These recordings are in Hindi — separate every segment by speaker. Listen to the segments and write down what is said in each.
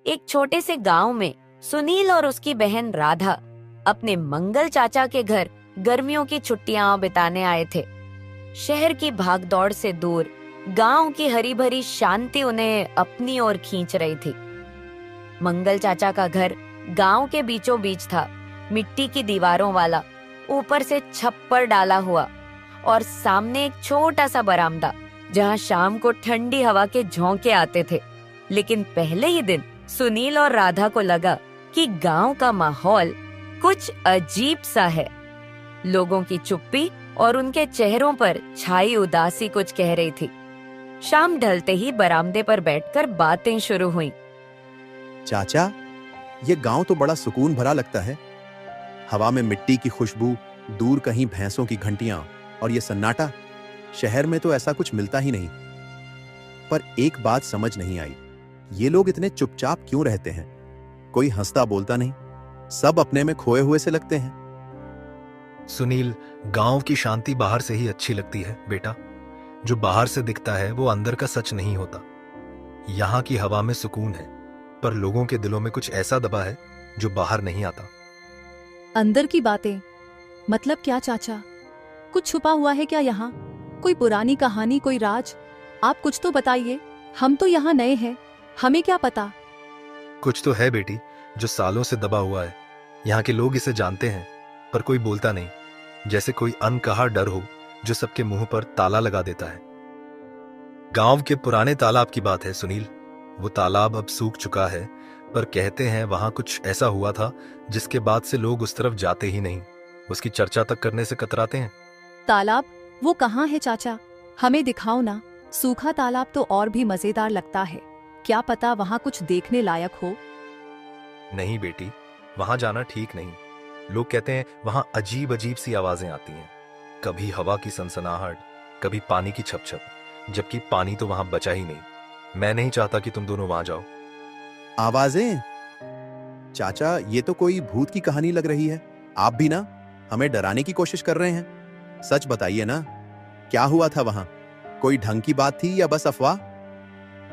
Speaker 1: एक छोटे से गांव में सुनील और उसकी बहन राधा अपने मंगल चाचा के घर गर्मियों की छुट्टियां बिताने आए थे। शहर की भागदौड़ से दूर गांव की हरी भरी शांति उन्हें अपनी ओर खींच रही थी। मंगल चाचा का घर गांव के बीचों बीच था, मिट्टी की दीवारों वाला, ऊपर से छप्पर डाला हुआ और सामने एक छोटा सा बरामदा जहां शाम को ठंडी हवा के झोंके आते थे। लेकिन पहले ही दिन सुनील और राधा को लगा कि गांव का माहौल कुछ अजीब सा है। लोगों की चुप्पी और उनके चेहरों पर छाई उदासी कुछ कह रही थी। शाम ढलते ही बरामदे पर बैठकर बातें शुरू हुईं।
Speaker 2: चाचा, ये गांव तो बड़ा सुकून भरा लगता है। हवा में मिट्टी की खुशबू, दूर कहीं भैंसों की घंटियां और ये सन्नाटा। शहर में तो ऐसा कुछ मिलता ही नहीं। पर एक बात समझ नहीं आई, ये लोग इतने चुपचाप क्यों रहते हैं? कोई हंसता बोलता नहीं, सब अपने में खोए हुए से लगते हैं।
Speaker 3: सुनील, गांव की शांति बाहर से ही अच्छी लगती है बेटा। जो बाहर से दिखता है वो अंदर का सच नहीं होता। यहाँ की हवा में सुकून है, पर लोगों के दिलों में कुछ ऐसा दबा है जो बाहर नहीं आता।
Speaker 4: अंदर की बातें मतलब क्या चाचा? कुछ छुपा हुआ है क्या यहाँ? कोई पुरानी कहानी, कोई राज? आप कुछ तो बताइए। हम तो यहाँ नए हैं, हमें क्या पता।
Speaker 3: कुछ तो है बेटी जो सालों से दबा हुआ है। यहाँ के लोग इसे जानते हैं पर कोई बोलता नहीं, जैसे कोई अनकहा डर हो जो सबके मुंह पर ताला लगा देता है। गांव के पुराने तालाब की बात है सुनील। वो तालाब अब सूख चुका है, पर कहते हैं वहां कुछ ऐसा हुआ था जिसके बाद से लोग उस तरफ जाते ही नहीं। उसकी चर्चा तक करने से कतराते हैं।
Speaker 4: तालाब वो कहाँ है चाचा? हमें दिखाओ ना। सूखा तालाब तो और भी मजेदार लगता है। क्या पता वहाँ कुछ देखने लायक हो।
Speaker 3: नहीं बेटी, वहां जाना ठीक नहीं। लोग कहते हैं वहां अजीब अजीब सी आवाजें आती हैं। कभी हवा की सनसनाहट, कभी पानी की छपछप, जबकि पानी तो वहां बचा ही नहीं। मैं नहीं चाहता कि तुम दोनों वहां जाओ।
Speaker 2: आवाजें? चाचा, ये तो कोई भूत की कहानी लग रही है। आप भी ना हमें डराने की कोशिश कर रहे हैं। सच बताइए ना, क्या हुआ था वहां? कोई ढंग की बात थी या बस अफवाह?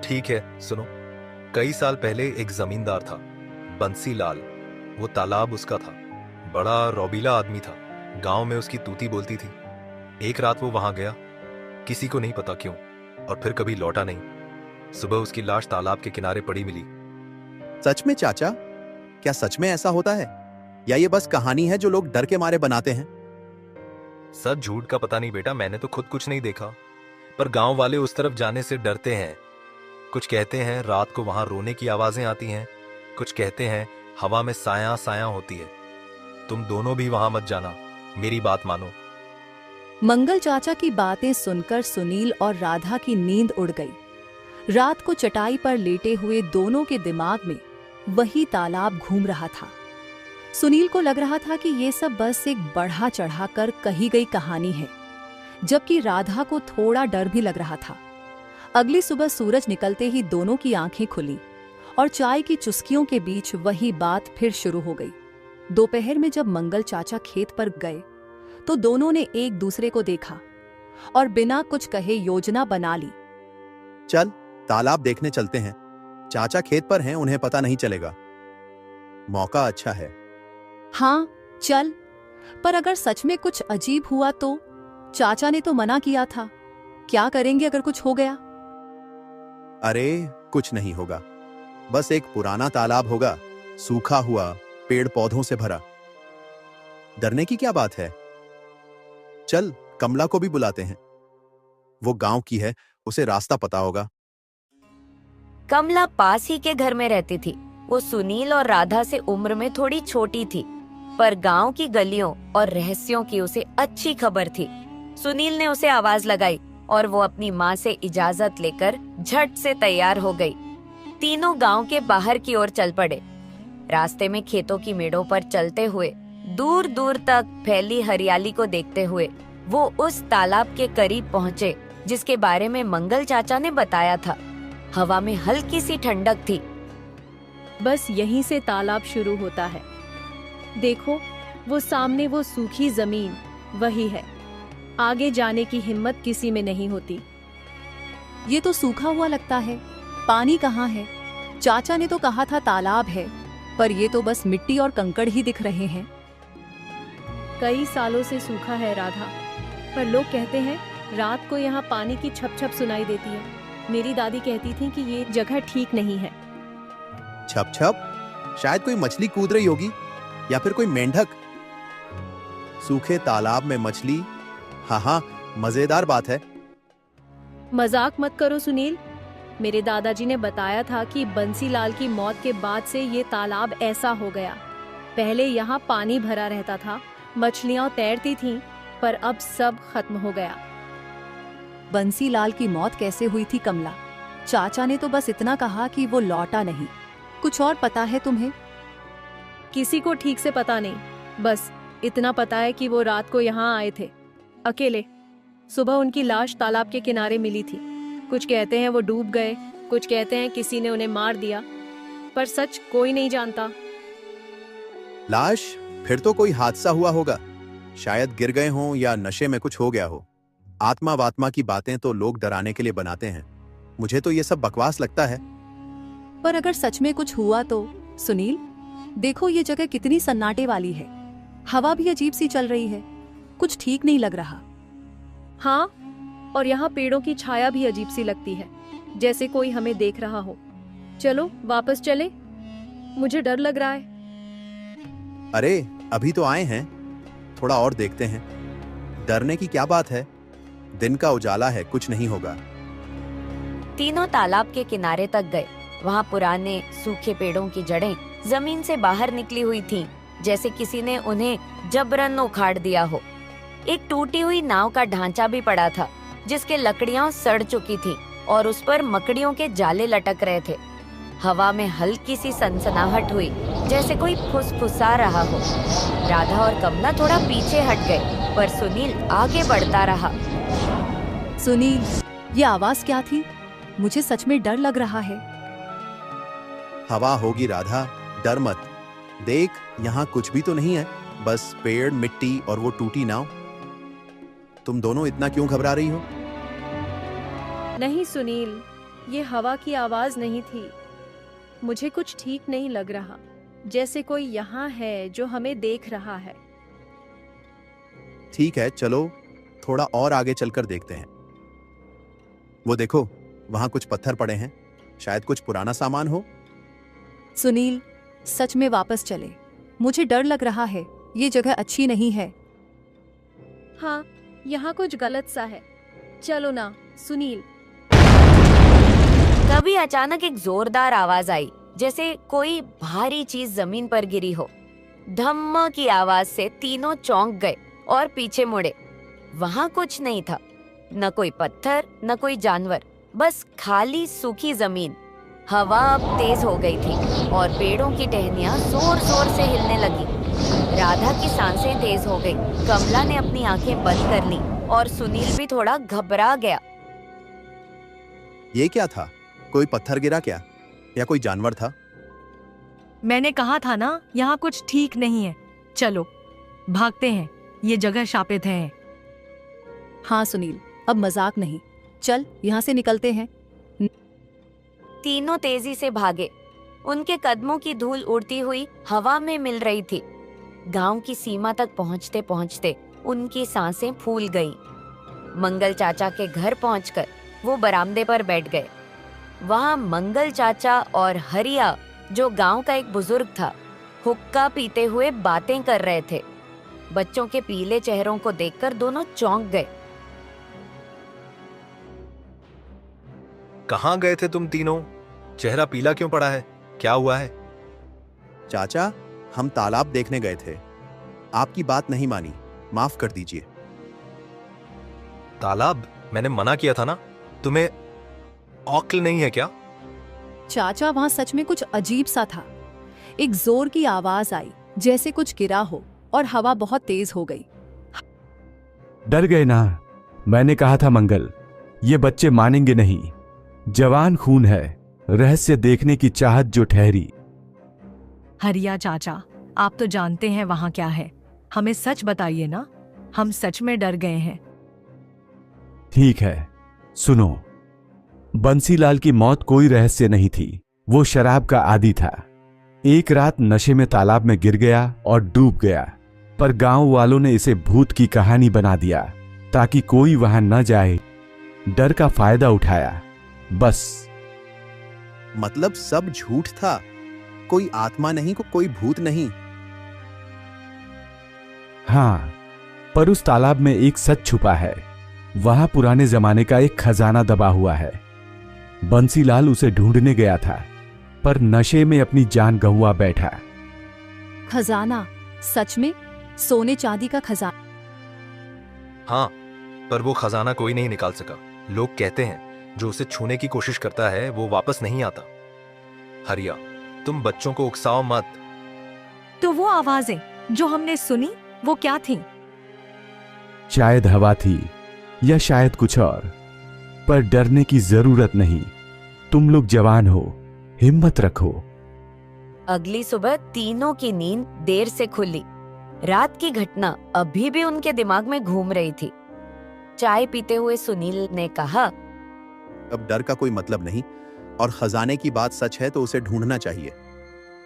Speaker 3: ठीक है, सुनो। कई साल पहले एक जमींदार था, बंसीलाल। वो तालाब उसका था। बड़ा रौबीला आदमी था। गांव में उसकी तूती बोलती थी। एक रात वो वहां गया, किसी को नहीं पता क्यों, और फिर कभी लौटा नहीं। सुबह उसकी लाश तालाब के किनारे पड़ी मिली।
Speaker 2: सच में चाचा? क्या सच में ऐसा होता है या ये बस कहानी है जो लोग डर के मारे बनाते हैं?
Speaker 3: सच झूठ का पता नहीं बेटा, मैंने तो खुद कुछ नहीं देखा, पर गांव वाले उस तरफ जाने से डरते हैं। कुछ कहते हैं रात को वहां रोने की आवाजें आती हैं, कुछ कहते हैं हवा में साया साया होती है। तुम दोनों भी वहां मत जाना, मेरी बात मानो।
Speaker 4: मंगल चाचा की बातें सुनकर सुनील और राधा की नींद उड़ गई। रात को चटाई पर लेटे हुए दोनों के दिमाग में वही तालाब घूम रहा था। सुनील को लग रहा था कि ये सब बस एक बढ़ा चढ़ा कर कही गई कहानी है, जबकि राधा को थोड़ा डर भी लग रहा था। अगली सुबह सूरज निकलते ही दोनों की आंखें खुली और चाय की चुस्कियों के बीच वही बात फिर शुरू हो गई। दोपहर में जब मंगल चाचा खेत पर गए तो दोनों ने एक दूसरे को देखा और बिना कुछ कहे योजना बना ली।
Speaker 2: चल तालाब देखने चलते हैं। चाचा खेत पर हैं, उन्हें पता नहीं चलेगा। मौका अच्छा है।
Speaker 4: हाँ चल, पर अगर सच में कुछ अजीब हुआ तो? चाचा ने तो मना किया था। क्या करेंगे अगर कुछ हो गया?
Speaker 2: अरे कुछ नहीं होगा, बस एक पुराना तालाब होगा, सूखा हुआ, पेड़ पौधों से भरा। डरने की क्या बात है? चल कमला को भी बुलाते हैं, वो गांव की है, उसे रास्ता पता होगा।
Speaker 1: कमला पास ही के घर में रहती थी। वो सुनील और राधा से उम्र में थोड़ी छोटी थी, पर गांव की गलियों और रहस्यों की उसे अच्छी खबर थी। सुनील ने उसे आवाज लगाई और वो अपनी माँ से इजाजत लेकर झट से तैयार हो गई। तीनों गांव के बाहर की ओर चल पड़े। रास्ते में खेतों की मेड़ों पर चलते हुए दूर दूर तक फैली हरियाली को देखते हुए वो उस तालाब के करीब पहुँचे जिसके बारे में मंगल चाचा ने बताया था। हवा में हल्की सी ठंडक थी।
Speaker 5: बस यहीं से तालाब शुरू होता है। देखो वो सामने, वो सूखी जमीन वही है। आगे जाने की हिम्मत किसी में नहीं होती।
Speaker 4: ये तो सूखा हुआ लगता है, पानी कहाँ है? चाचा ने तो कहा था तालाब है, पर ये तो बस मिट्टी और कंकड़ ही दिख रहे हैं।
Speaker 5: कई सालों से सूखा है राधा, पर लोग कहते हैं रात को यहाँ पानी की छप छप सुनाई देती है। मेरी दादी कहती थी कि ये जगह ठीक नहीं है।
Speaker 2: छप छप? शायद कोई मछली कूद रही होगी, या फिर कोई मेंढक। सूखे तालाब में मछली? हाँ हाँ, मजेदार बात है।
Speaker 5: मजाक मत करो सुनील। मेरे दादाजी ने बताया था कि बंसीलाल की मौत के बाद से ये तालाब ऐसा हो गया। पहले यहाँ पानी भरा रहता था, मछलियाँ तैरती थीं, पर अब सब खत्म हो गया।
Speaker 4: बंसीलाल की मौत कैसे हुई थी कमला? चाचा ने तो बस इतना कहा कि वो लौटा नहीं। कुछ और पता है तुम्हें?
Speaker 5: किसी को ठीक से पता नहीं, बस इतना पता है कि वो रात को यहाँ आए थे अकेले। सुबह उनकी लाश तालाब के किनारे मिली थी। कुछ कहते हैं वो डूब गए, कुछ कहते हैं किसी ने उन्हें मार दिया, पर सच कोई नहीं जानता।
Speaker 2: लाश? फिर तो कोई हादसा हुआ होगा। शायद गिर गए हों या नशे में कुछ हो गया हो। आत्मा वात्मा की बातें तो लोग डराने के लिए बनाते हैं। मुझे तो ये सब बकवास लगता है।
Speaker 4: पर अगर सच में कुछ हुआ तो सुनील, देखो ये जगह कितनी सन्नाटे वाली है। हवा भी अजीब सी चल रही है, कुछ ठीक नहीं लग रहा।
Speaker 5: हाँ, और यहाँ पेड़ों की छाया भी अजीब सी लगती है, जैसे कोई हमें देख रहा हो। चलो वापस चले, मुझे डर लग रहा है।
Speaker 2: अरे अभी तो आए हैं, थोड़ा और देखते हैं। डरने की क्या बात है, दिन का उजाला है, कुछ नहीं होगा।
Speaker 1: तीनों तालाब के किनारे तक गए। वहाँ पुराने सूखे पेड़ों की जड़ें जमीन से बाहर निकली हुई थीं, जैसे किसी ने उन्हें जबरन उखाड़ दिया हो। एक टूटी हुई नाव का ढांचा भी पड़ा था, जिसके लकड़ियां सड़ चुकी थीं और उस पर मकड़ियों के जाले लटक रहे थे। हवा में हल्की सी सनसनाहट हुई, जैसे कोई फुसफुसा रहा हो। राधा और कमला थोड़ा पीछे हट गए, पर सुनील आगे बढ़ता रहा।
Speaker 4: सुनील, ये आवाज क्या थी? मुझे सच में डर लग रहा है।
Speaker 2: हवा होगी राधा, डर मत। देख, यहाँ कुछ भी तो नहीं है, बस पेड़, मिट्टी और वो टूटी नाव। तुम दोनों इतना क्यों घबरा रही हो?
Speaker 5: नहीं सुनील, ये हवा की आवाज नहीं थी। मुझे कुछ ठीक नहीं लग रहा, जैसे कोई यहाँ है जो हमें देख रहा है।
Speaker 2: ठीक है, चलो थोड़ा और आगे चलकर देखते हैं। वो देखो, वहां कुछ पत्थर पड़े हैं, शायद कुछ पुराना सामान हो।
Speaker 4: सुनील, सच में वापस चले। मुझे डर लग रहा है, ये जगह अच्छी नहीं है।
Speaker 5: हाँ, यहाँ कुछ गलत सा है। चलो ना सुनील।
Speaker 1: तभी अचानक एक जोरदार आवाज आई, जैसे कोई भारी चीज जमीन पर गिरी हो। धम्म की आवाज से तीनों चौंक गए और पीछे मुड़े। वहां कुछ नहीं था, न कोई पत्थर, न कोई जानवर, बस खाली सूखी जमीन। हवा अब तेज हो गई थी और पेड़ों की टहनियां जोर जोर से हिलने लगी। राधा की सांसें तेज हो गई, कमला ने अपनी आंखें बंद कर ली और सुनील भी थोड़ा घबरा गया।
Speaker 2: ये क्या था? कोई पत्थर गिरा क्या, या कोई जानवर था?
Speaker 6: मैंने कहा था ना, यहाँ कुछ ठीक नहीं है। चलो भागते हैं, ये जगह शापित है।
Speaker 4: हाँ सुनील, अब मजाक नहीं, चल यहाँ से निकलते हैं।
Speaker 1: तीनों तेजी से भागे। उनके कदमों की धूल उड़ती हुई हवा में मिल रही थी। गांव की सीमा तक पहुंचते पहुंचते उनकी सांसें फूल गईं। मंगल चाचा के घर पहुंचकर वो बरामदे पर बैठ गए। वहां मंगल चाचा और हरिया, जो गांव का एक बुजुर्ग था, हुक्का पीते हुए बातें कर रहे थे। बच्चों के पीले चेहरों को देखकर दोनों चौंक गए।
Speaker 3: कहाँ गए थे तुम तीनों? चेहरा पीला क्यों पड़ा है? क्या हुआ है?
Speaker 2: चाचा, हम तालाब देखने गए थे, आपकी बात नहीं मानी, माफ कर दीजिए।
Speaker 3: तालाब? मैंने मना किया था ना, तुम्हें अक्ल नहीं है क्या?
Speaker 4: चाचा, वहां सच में कुछ अजीब सा था। एक जोर की आवाज आई, जैसे कुछ गिरा हो, और हवा बहुत तेज हो गई।
Speaker 7: डर गए ना? मैंने कहा था मंगल, ये बच्चे मानेंगे नहीं। जवान खून है, रहस्य देखने की चाहत जो ठहरी।
Speaker 6: हरिया चाचा, आप तो जानते हैं वहां क्या है। हमें सच बताइए ना, हम सच में डर गए हैं।
Speaker 7: ठीक है, सुनो। बंसीलाल की मौत कोई रहस्य नहीं थी, वो शराब का आदी था। एक रात नशे में तालाब में गिर गया और डूब गया, पर गांव वालों ने इसे भूत की कहानी बना दिया ताकि कोई वहां न जाए। डर का फायदा उठाया, बस।
Speaker 2: मतलब सब झूठ था, कोई आत्मा नहीं, कोई भूत नहीं।
Speaker 7: हाँ, पर उस तालाब में एक सच छुपा है। वहां पुराने जमाने का एक खजाना दबा हुआ है। बंसीलाल उसे ढूंढने गया था, पर नशे में अपनी जान गंवा बैठा।
Speaker 4: खजाना? सच में? सोने चांदी का खजाना?
Speaker 3: हाँ, पर वो खजाना कोई नहीं निकाल सका। लोग कहते हैं जो उसे छूने की कोशिश करता है वो वापस नहीं आता। हरिया, तुम बच्चों को उकसाओ मत।
Speaker 6: तो वो आवाजें जो हमने सुनी वो क्या थीं?
Speaker 7: शायद हवा थी या शायद कुछ और, पर डरने की जरूरत नहीं। तुम लोग जवान हो, हिम्मत रखो।
Speaker 1: अगली सुबह तीनों की नींद देर से खुली। रात की घटना अभी भी उनके दिमाग में घूम रही थी। चाय पीते हुए सुनील ने कहा,
Speaker 2: अब डर का कोई मतलब नहीं, और खजाने की बात सच है तो उसे ढूंढना चाहिए।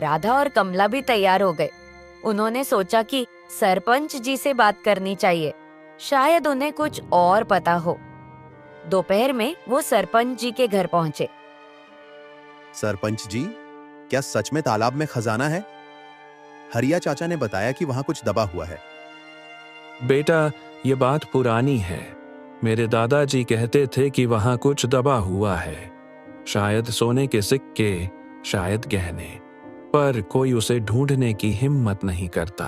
Speaker 1: राधा और कमला भी तैयार हो गए। उन्होंने सोचा कि सरपंच जी से बात करनी चाहिए, शायद उन्हें कुछ और पता हो। दोपहर में वो सरपंच जी के घर पहुंचे।
Speaker 2: सरपंच जी, क्या सच में तालाब में खजाना है? हरिया चाचा ने बताया कि वहां कुछ दबा हुआ है।
Speaker 8: बेटा, ये बात पुरानी है। मेरे दादाजी कहते थे कि वहां कुछ दबा हुआ है, शायद सोने के सिक्के, शायद गहने, पर कोई उसे ढूंढने की हिम्मत नहीं करता।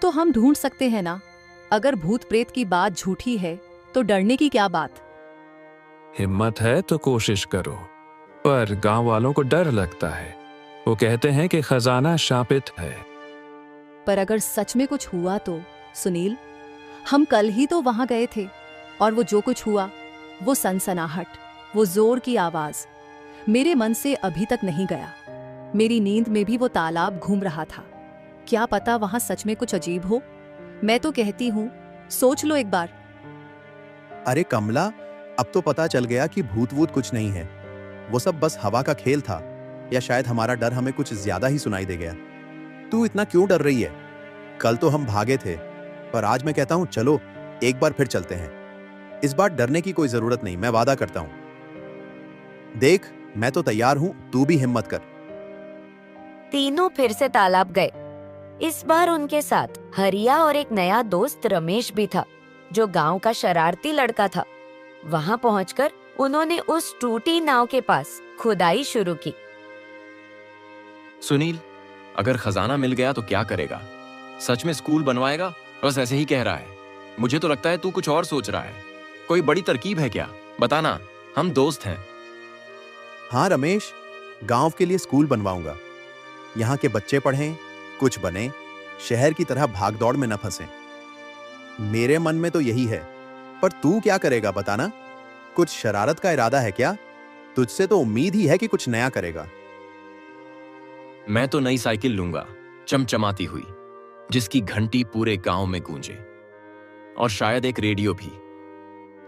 Speaker 4: तो हम ढूंढ सकते हैं ना? अगर भूत प्रेत की बात झूठी है तो डरने की क्या बात?
Speaker 8: हिम्मत है तो कोशिश करो, पर गांव वालों को डर लगता है। वो कहते हैं कि खजाना शापित है।
Speaker 4: पर अगर सच में कुछ हुआ तो सुनील, हम कल ही तो वहां गए थे, और वो जो कुछ हुआ, वो सनसनाहट, वो जोर की आवाज मेरे मन से अभी तक नहीं गया। मेरी नींद में भी वो तालाब घूम रहा था। क्या पता वहां सच में कुछ अजीब हो। मैं तो कहती हूँ, सोच लो एक बार।
Speaker 2: अरे कमला, अब तो पता चल गया कि भूत वूत कुछ नहीं है। वो सब बस हवा का खेल था, या शायद हमारा डर हमें कुछ ज्यादा ही सुनाई दे गया। तू इतना क्यों डर रही है? कल तो हम भागे थे, पर आज मैं कहता हूं चलो एक बार फिर चलते हैं। इस बार डरने की कोई जरूरत नहीं, मैं वादा करता हूं। देख, मैं तो तैयार हूं, तू भी हिम्मत कर।
Speaker 1: तीनों फिर से तालाब गए। इस बार उनके साथ हरिया और एक नया दोस्त रमेश भी था, जो गांव का शरारती लड़का था। वहां पहुंचकर उन्होंने उस टूटी नाव के पास खुदाई शुरू की।
Speaker 9: सुनील, अगर खजाना मिल गया तो क्या करेगा? सच में स्कूल बनवाएगा? बस ऐसे ही कह रहा है। मुझे तो लगता है तू कुछ और सोच रहा है। कोई बड़ी तरकीब है क्या? बताना, हम दोस्त हैं।
Speaker 2: हाँ रमेश, गांव के लिए स्कूल बनवाऊंगा। यहाँ के बच्चे पढ़ें, कुछ बने, शहर की तरह भागदौड़ में न फंसें। मेरे मन में तो यही है, पर तू क्या करेगा बताना? कुछ शरारत का इरादा है क्या? तुझसे तो उम्मीद ही है कि कुछ नया करेगा।
Speaker 9: मैं तो नई साइकिल लूंगा, चमचमाती हुई, जिसकी घंटी पूरे गांव में गूंजे, और शायद एक रेडियो भी,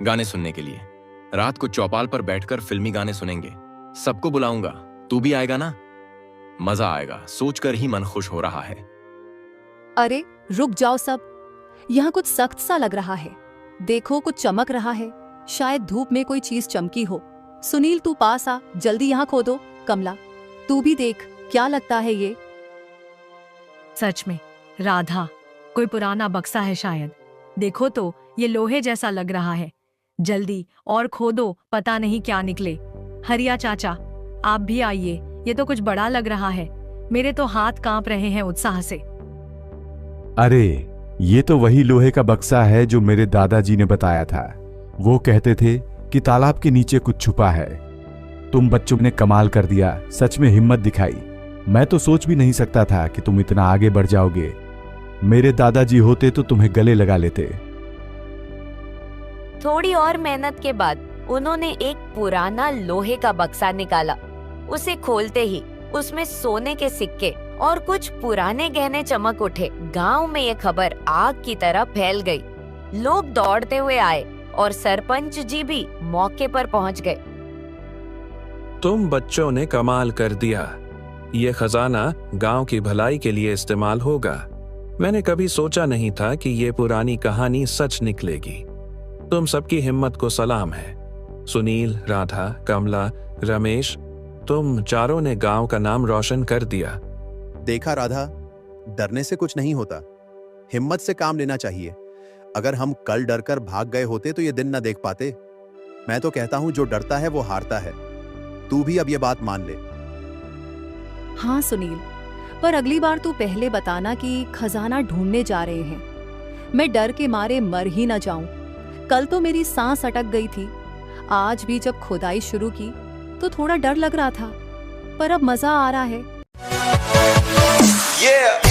Speaker 9: गाने सुनने के लिए। रात को चौपाल पर बैठकर फिल्मी गाने सुनेंगे। सबको बुलाऊंगा, तू भी आएगा ना? मजा आएगा, सोचकर ही मन खुश हो रहा है।
Speaker 4: अरे रुक जाओ सब, यहाँ कुछ सख्त सा लग रहा है। देखो, कुछ चमक रहा है, शायद धूप में कोई चीज चमकी हो। सुनील, तू पास आ, जल्दी यहाँ खोदो। कमला, तू भी देख, क्या लगता है ये?
Speaker 6: सच में राधा, कोई पुराना बक्सा है शायद। देखो तो, ये लोहे जैसा लग रहा है। जल्दी और खोदो, पता नहीं क्या निकले। हरिया चाचा, आप भी आइए, ये तो कुछ बड़ा लग रहा है। मेरे तो हाथ कांप रहे हैं उत्साह से।
Speaker 7: अरे, ये तो वही लोहे का बक्सा है जो मेरे दादाजी ने बताया था। वो कहते थे कि तालाब के नीचे कुछ छुपा है। तुम बच्चों ने कमाल कर दिया, सच में हिम्मत दिखाई। मैं तो सोच भी नहीं सकता था कि तुम इतना आगे बढ़ जाओगे। मेरे दादाजी होते तो तुम्हें गले लगा लेते।
Speaker 1: थोड़ी और मेहनत के बाद उन्होंने एक पुराना लोहे का बक्सा निकाला। उसे खोलते ही उसमें सोने के सिक्के और कुछ पुराने गहने चमक उठे। गांव में ये खबर आग की तरह फैल गई। लोग दौड़ते हुए आए और सरपंच जी भी मौके पर पहुंच गए।
Speaker 8: तुम बच्चों ने कमाल कर दिया। ये खजाना गांव की भलाई के लिए इस्तेमाल होगा। मैंने कभी सोचा नहीं था कि ये पुरानी कहानी सच निकलेगी। तुम सबकी हिम्मत को सलाम है। सुनील, राधा, कमला, रमेश, तुम चारों ने गांव का नाम रोशन कर दिया।
Speaker 2: देखा राधा, डरने से कुछ नहीं होता, हिम्मत से काम लेना चाहिए। अगर हम कल डरकर भाग गए होते तो ये दिन न देख पाते। मैं तो कहता हूं जो डरता है वो हारता है। तू भी अब ये बात मान ले।
Speaker 4: हाँ सुनील, पर अगली बार तू पहले बताना कि खजाना ढूंढने जा रहे हैं। मैं डर के मारे मर ही न जाऊं। कल तो मेरी सांस अटक गई थी। आज भी जब खुदाई शुरू की तो थोड़ा डर लग रहा था, पर अब मजा आ रहा है।
Speaker 10: Yeah!